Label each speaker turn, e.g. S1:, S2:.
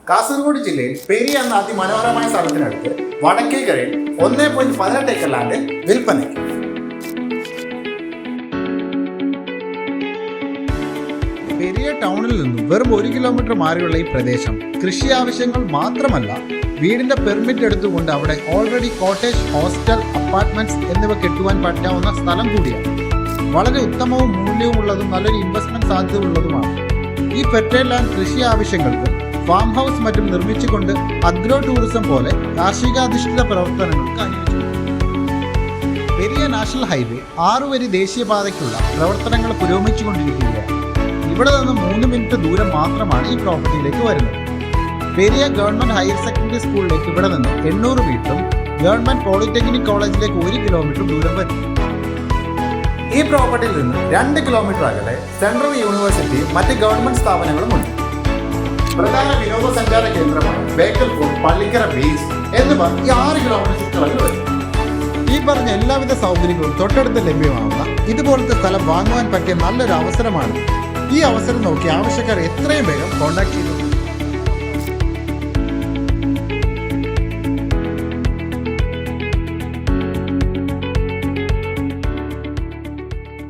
S1: കാസർഗോഡ് ജില്ലയിൽ പെരിയ എന്ന അതിമനോഹരമായ സ്ഥലത്തിനടുത്ത് വടക്കേക്കരയിൽ 1.18 ഏക്കർ ലാൻഡ് വിൽപ്പനയ്ക്ക്. പെരിയ ടൗണിൽ നിന്നും വെറും 1 കിലോമീറ്റർ മാറിയുള്ള ഈ പ്രദേശം കൃഷി ആവശ്യങ്ങൾ മാത്രമല്ല, വീടിന്റെ പെർമിറ്റ് എടുത്തുകൊണ്ട് അവിടെ ഓൾറെഡി കോട്ടേജ്, ഹോസ്റ്റൽ, അപ്പാർട്ട്മെന്റ്സ് എന്നിവ കെട്ടുവാൻ പറ്റാവുന്ന സ്ഥലം കൂടിയാണ്. വളരെ ഉത്തമവും മൂല്യവുമുള്ളതും നല്ലൊരു ഇൻവെസ്റ്റ്മെന്റ് സാധ്യതയുള്ളതുമാണ്. ഈ ഫെർട്ടൈൽ ലാൻഡ് കൃഷി ആവശ്യങ്ങൾക്ക് ഫാം ഹൗസ് മറ്റും നിർമ്മിച്ചുകൊണ്ട് അഗ്രോ ടൂറിസം പോലെ കാർഷികാധിഷ്ഠിത പ്രവർത്തനങ്ങൾക്ക് അനുയോജ്യമാണ്. പെരിയ നാഷണൽ ഹൈവേ 6 വരി ദേശീയപാതയ്ക്കുള്ള പ്രവർത്തനങ്ങൾ പുരോഗമിച്ചുകൊണ്ടിരിക്കുകയാണ്. ഇവിടെ നിന്ന് 3 മിനിറ്റ് ദൂരം മാത്രമാണ് ഈ പ്രോപ്പർട്ടിയിലേക്ക് വരുന്നത്. പെരിയ ഗവൺമെന്റ് ഹയർ സെക്കൻഡറി സ്കൂളിലേക്ക് ഇവിടെ നിന്ന് 800 മീറ്ററും ഗവൺമെന്റ് പോളിടെക്നിക് കോളേജിലേക്ക് 1 കിലോമീറ്റർ ദൂരം വരും. ഈ പ്രോപ്പർട്ടിയിൽ നിന്ന് 2 കിലോമീറ്റർ അകലെ സെൻട്രൽ യൂണിവേഴ്സിറ്റിയും മറ്റ് ഗവൺമെന്റ് സ്ഥാപനങ്ങളും ഉണ്ട്. പ്രധാന വിനോദസഞ്ചാര കേന്ദ്രമായ ബേക്കൽ ഫോർട്ട്, പള്ളിക്കര ബീച്ച് എന്നിവ ഈ 6 കിലോമീറ്റർ ചുറ്റളവിൽ വരും. ഈ പറഞ്ഞ എല്ലാവിധ സൗകര്യങ്ങളും തൊട്ടടുത്ത് ലഭ്യമാവുന്ന ഇതുപോലത്തെ സ്ഥലം വാങ്ങുവാൻ പറ്റിയ നല്ലൊരു അവസരമാണ്. ഈ അവസരം നോക്കി ആവശ്യക്കാർ എത്രയും വേഗം കോൺടാക്ട് ചെയ്തു.